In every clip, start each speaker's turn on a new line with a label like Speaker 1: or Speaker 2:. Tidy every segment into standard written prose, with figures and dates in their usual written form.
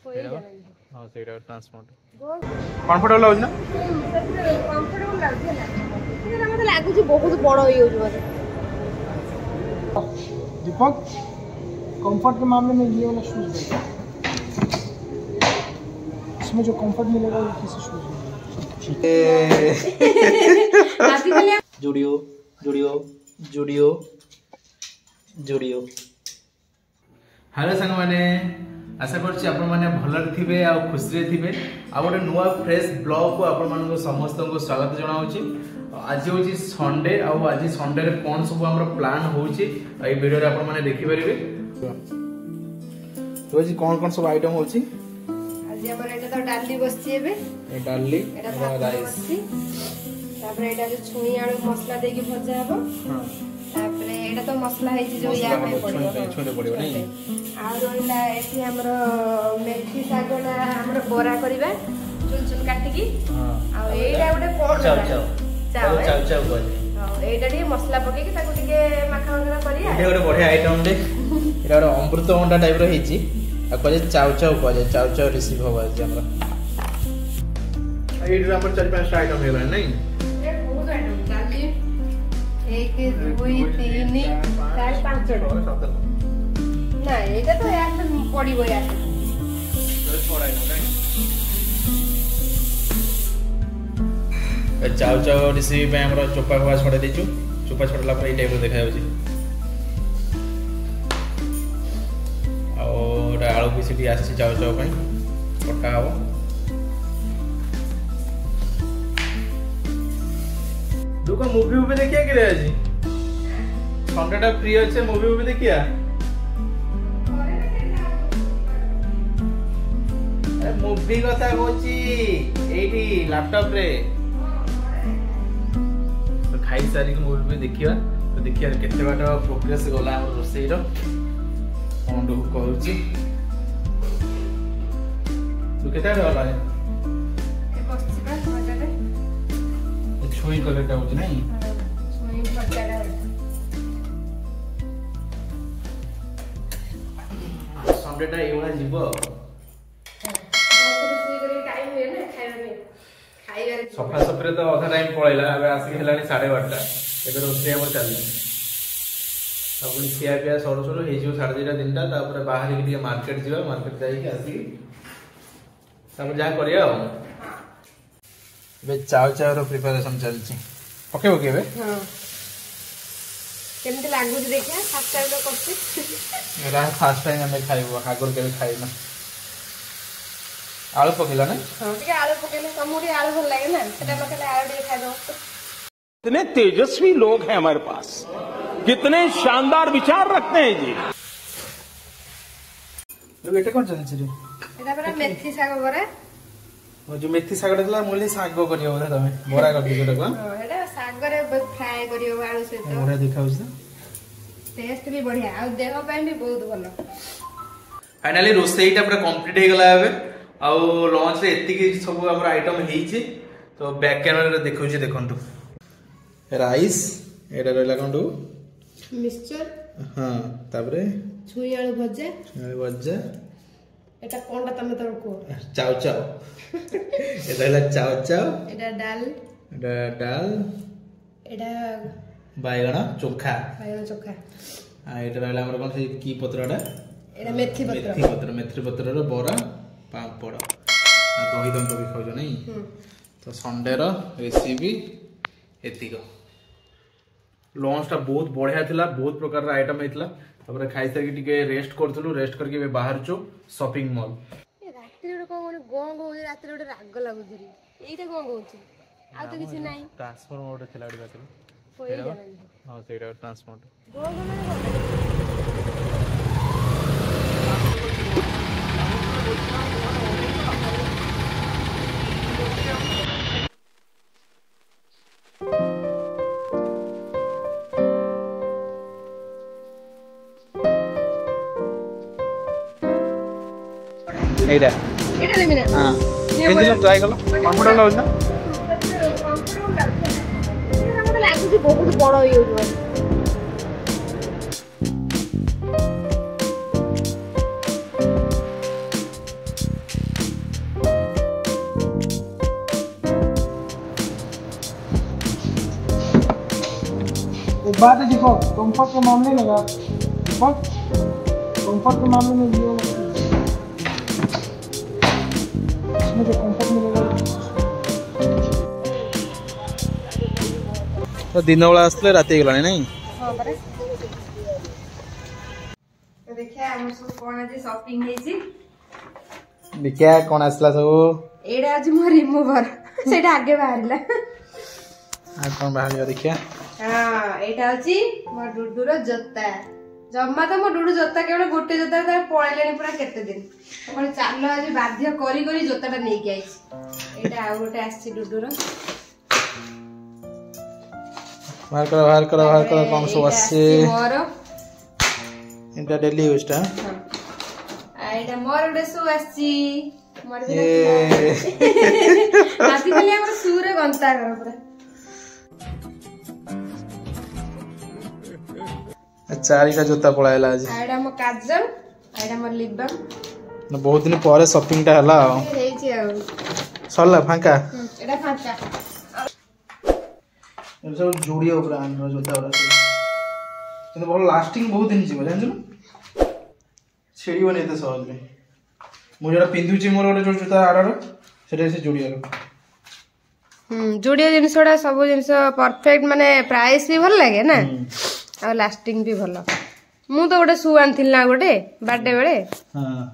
Speaker 1: हां सेटा transport comfortable हो ना
Speaker 2: कंफर्टेबल लागै ना मते लागु छी बहुत बड़ होई हो मते
Speaker 3: दीपक कंफर्ट के मामले में ये वाला शूज देखो, इसमें जो कंफर्ट मिलेगा वो किसी शूज में
Speaker 1: जुड़ियो जुड़ियो जुड़ियो जुड़ियो। हेलो संग माने आशा करछि आपण माने भलर थिबे आ खुशी रे थिबे आ गोटे नुवा फ्रेश ब्लॉग को आपण मानको समस्त को स्वागत जणाउछि। आज होछि संडे आ आज संडे रे कोन सब हमर प्लान होछि ए वीडियो रे आपण माने देखि परिबे। तो आज कोन सब आइटम होछि
Speaker 2: आज हमर एटा तो डाली बसछि एबे
Speaker 1: ए डाली
Speaker 2: एटा राइस तापर एटा जो छुई आलू मसला देके भजा हबो। हां तापर एटा तो मसला है जो या पे पड़िबो
Speaker 1: छोटे पड़िबो नै
Speaker 2: आ रोइला एठी हमर मेथी सागला हमर बोरा करबा चुन चुन काटी की। हां आ एटा गोटे कोन चाव चाव चाव चाव बोले हां एटा डी मसला पके के ताको टिके माखा वगैरह करिया
Speaker 1: ए गोटे बढ़िया आइटम दे एटा गोटे अमृत अंडा टाइप रो हेची आ कजे चाव चाव कजे चाव चाव रिसीव होबा जे हमरा एडी हमर 4-5 आइटम हेला नै
Speaker 2: ए बहुत आइटम डाली 1 2 3 4 5 ना एटा तो यार पड़िबो यार
Speaker 1: छोड़ाई नै चाव चाव रिसीव पे हमरा चोपा हुआ छोड़ देचु चोपा छोड़ला पर ए टाइप रो देखा जाउची और आलू भी सिटी आसी चाव चाव पई पक्का हो। दुको मूवी भी देखिया कि रे आज संडेटा फ्री আছে मूवी भी देखिया मूवी कथा कहूची एठी लैपटॉप रे तो खाई सारी को मूवी भी देखिया तो देखिया केते बाटा प्रोग्रेस गला हमर रोसई रो कोन कहूची तू केते गला
Speaker 2: ए बसछि बा मजाले
Speaker 1: छुई कलरटा होची नाही
Speaker 2: छुई पटाडा
Speaker 1: संडेटा एवला जीवो सफा सफरे तो अधा टाइम पळैला अब आसी हेलानी 12:30 एकर रोसे हमर चली अपन खिया पिया सरो सरो हे जो 2:30 3टा तापर बाहर के लिए मार्केट जीवा मार्केट जाई के आसी सब जा करिया बे चाव चाव रो प्रिपरेशन चलची ओके ओके बे
Speaker 2: हां केमते लागु देखिया फर्स्ट टाइम तो करछि
Speaker 1: मेरा फर्स्ट टाइम हमें खाइबो आगर के खाइना आलू पकेला ना
Speaker 2: हां ठीक है आलू पकेले कमुरी आलू भल लागे ना सेटा पकेले आलू दे खाइ दो।
Speaker 4: कितने तेजस्वी लोग हैं हमारे पास, कितने शानदार विचार रखते हैं जी।
Speaker 1: तो बेटा कौन चलछि रे
Speaker 2: एटा बरा मेथी साग बरा
Speaker 1: वो जो मेथी साग देला मोली साग करियो बोला तमे बोरा कर दियो तको
Speaker 2: हां एटा साग रे फ्राई करियो आलू से तो
Speaker 1: बोरा दिखाउछ ना
Speaker 2: टेस्ट भी बढ़िया आ देह ପାଇଁ भी बहुत भलो।
Speaker 1: फाइनली रोसेईटा पूरा कंप्लीट हे गला हबे आ लंच रे एति की सब हमर आइटम हेइचे तो बैक कैमरा रे देखौछि देखंतु राइस एटा रहला कोंडू
Speaker 2: मिक्सचर
Speaker 1: हां तापरे
Speaker 2: छुई आलू भजा एटा कोनटा तमे तो को
Speaker 1: चाव चाव एटा रहला चाव चाव
Speaker 2: एटा दाल एटा
Speaker 1: बायगण चोखा
Speaker 2: चोखा
Speaker 1: आ एटा रहला हमर कोन से की पत्रडा
Speaker 2: एटा मेथी
Speaker 1: पत्र रो बोरा पापड़ आ दही दंत भी खाउ नै तो संडे रो रेसिपी एतिको लंच टा बहुत बढ़िया थिला बहुत प्रकार रा आइटम हेतला तबरे खाइ सके टिके रेस्ट करथलु रेस्ट करके बाहर चो शॉपिंग मॉल
Speaker 2: ए रात्री रे कोन गोंग हो रात्री रे राग लागु धरी एइटा गोंग होची आ तो किछ नाही
Speaker 1: ट्रांसफर मोड थिला डी बात
Speaker 2: होई जाय
Speaker 1: हां सेटा ट्रांसफर
Speaker 2: गोंग माने
Speaker 1: एटा
Speaker 2: लेबे ना
Speaker 1: हां केदिन ट्राई कलो कंफर्टेबल हो ना
Speaker 2: मते लागु बहुत बड़ होई हो
Speaker 3: बात है दीपक, कंफर्ट के मामले में दीपक, कंफर्ट के मामले में ये इसमें जो कंफर्ट मिलेगा
Speaker 1: तो दिन बेला आसले राति गलानी नहीं।
Speaker 2: हां परे तो देखिए हम सब कोन आज शॉपिंग हेची
Speaker 1: देखिया कोन आसला सब
Speaker 2: एडा आज मो रिमूवर सेटा आगे बाहरला
Speaker 1: आ कोन बाहर देखिया।
Speaker 2: हां एटा अछि मो डुडुर जोता जम्मा तो मो डुडु जोता केवल गोटे जोता तार पळेलेनी पूरा केते दिन अपन चालो आज बाध्य करी करी जोताटा नै के आइछि एटा आ गोटे आछि डुडुर
Speaker 1: बाहर करो कौन सो आसे
Speaker 2: मोर
Speaker 1: इनका डेली यूज टा
Speaker 2: एटा मोर गोटे सो आछि मोर भी राती खाली हमर सूरे गंता कर पूरा।
Speaker 1: चारिटा जोता पळाइला आज
Speaker 2: एटा मो काजल एटा मोर लिप बाम
Speaker 1: बहुत दिन पर शॉपिंग टा हला
Speaker 2: हेछि आ
Speaker 1: सरला फांका
Speaker 2: एटा फांका
Speaker 1: ये सब जूडियो ब्रांड रो जोता वाला କିନ୍ତୁ ଭଲ ଲାଷ୍ଟିଂ ବହୁତ ଦିନ ଯିବ ଜାଣିଛୁ ନା ଛିଡ଼ିବନି ଏତେ ସହଜରେ। ମୁଁ ଯୋଉଟା ପିନ୍ଧୁଛି ମୋର ଗୋଟେ ଯୋଉ ଜୋତା ଆରର ସେଟା ସେ ଜୁଡ଼ିଓର।
Speaker 2: ଜୁଡ଼ିଓ ଜିନିଷଟା ସବୁ ଜିନିଷ ପରଫେକ୍ଟ ମାନେ ପ୍ରାଇସ୍ ବି ଭଲ ଲାଗେ ନା ଆଉ ଲାଷ୍ଟିଂ ବି ଭଲ। ମୁଁ ତ ଗୋଟେ ସୁ ଆଣିଥିଲି ନା ଗୋଟେ ବାର୍ଥଡେ ବେଳେ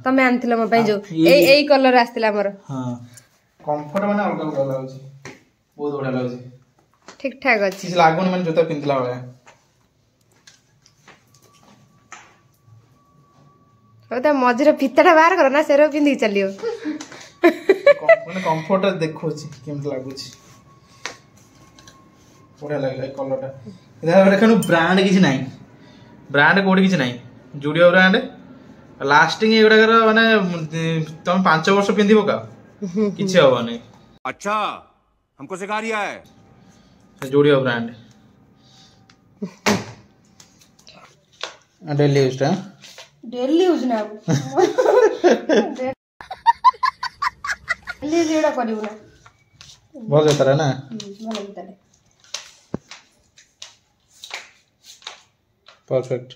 Speaker 2: ତମେ ଆଣିଥିଲ ମୋ ପାଇଁ ଯୋଉ ଏଇ କଲର ଆସିଥିଲା ମୋର।
Speaker 1: କମ୍ଫର୍ଟ ମାନେ ଅଲଗା ଅଲଗା ଲାଗୁଛି ବହୁତ ବଢିଆ ଲାଗୁଛି
Speaker 2: ଠିକ ଠାକ ଅଛି
Speaker 1: କିଛି ଲାଗୁନି ମାନେ ଜୋତା ପିନ୍ଧିଲା ଭଳିଆ।
Speaker 2: ତା ମଝିରେ ଫିତାଟା ବାହାର କର ନା ସେରା ପିନ୍ଧିକି ଚାଲିବ
Speaker 1: ମାନେ କମ୍ଫର୍ଟ ଦେଖୁଛି କେମିତି ଲାଗୁଛି ବଢିଆ ଲାଗିଲା ଏ କଲରଟା। ଦେଖାନୁ ବ୍ରାଣ୍ଡ କିଛି ନାହିଁ ବ୍ରାଣ୍ଡ କୋଉଠି କିଛି ନାହିଁ ଜୁଡିଓ ବ୍ରାଣ୍ଡ ଲାଷ୍ଟିଂ ଏଗୁଡାକର ମାନେ ତମେ 5 ବର୍ଷ ପିନ୍ଧିବ କା କିଛି ହବନି।
Speaker 4: अच्छा हमको सिखा रिया है
Speaker 1: जूडियो ब्रांड डेली यूज टा
Speaker 2: डेली यूज ना डेली जेडा करियो ना
Speaker 1: बहुत बेहतर है ना
Speaker 2: ଭଲ ଭିତରେ
Speaker 1: परफेक्ट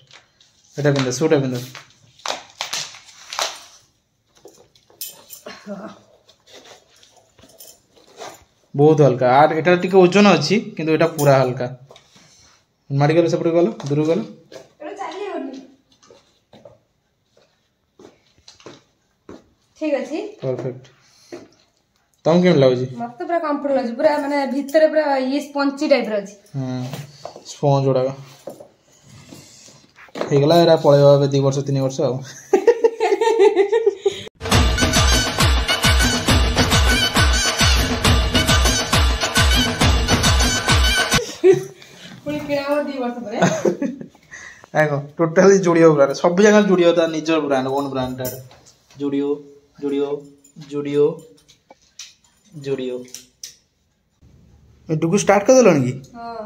Speaker 1: एटा बिंदु सूट बिंदु बहुत हल्का आर एटा टिके ओजन अछि किंतु एटा पूरा हल्का माडी गलो सेपटे गलो दूर गलो
Speaker 2: एटा चाली होनी ठीक अछि
Speaker 1: परफेक्ट तम केम लागुची
Speaker 2: मत पूरा कंफर्ट लागुची पूरा माने भीतर पूरा ये स्पंजी टाइप रो अछि
Speaker 1: स्पंज उडा हे गला एरा पळेबा 2 वर्ष 3 वर्ष आ टोटाली जूडियो ब्रांड सब जगह जूडियो ता निजर brand own brand Zudio Zudio Zudio Zudio डुगु स्टार्ट कर देलन की हां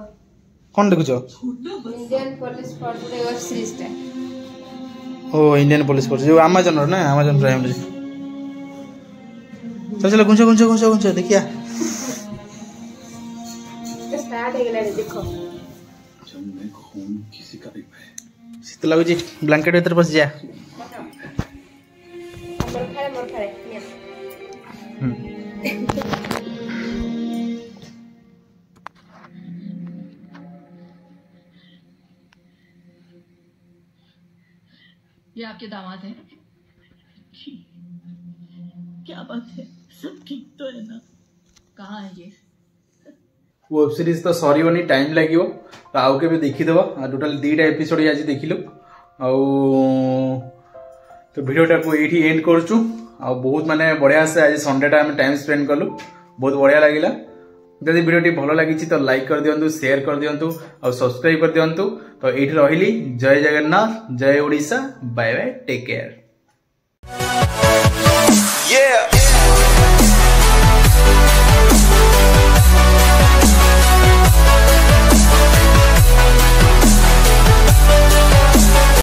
Speaker 1: कोन देखुछो
Speaker 2: Indian police force web series टा
Speaker 1: ओ इंडियन पुलिस फोर्स जो अमेज़न रो ना अमेज़न प्राइम रे चल गुंजा गुंजा गुंजा गुंजा देखिया
Speaker 2: स्टार्ट हो गेला देखो
Speaker 1: शीत लगुची ब्लैंकेट भीतर बस जा
Speaker 2: मोर खाए
Speaker 5: ये आपके दामाद हैं? क्या बात है सब ठीक तो है ना कहाँ है ये
Speaker 1: वेब सीरीज तो सरी बनी टाइम लगे तो आउ के देखी देबा टोटल 2टा एपिसोड आज देखिलु तो वीडियोटा को एठी एंड करछु बहुत माने बढ़िया से आज संडे टा हम टाइम स्पेंड कलु बहुत बढ़िया लागिला यदि वीडियोटी भलो लागिछि तो लाइक कर दियंतु शेयर कर दियंतु और सब्सक्राइब कर दियंतु तो एठी रहिली जय जगन्नाथ जय Odisha bye bye take care.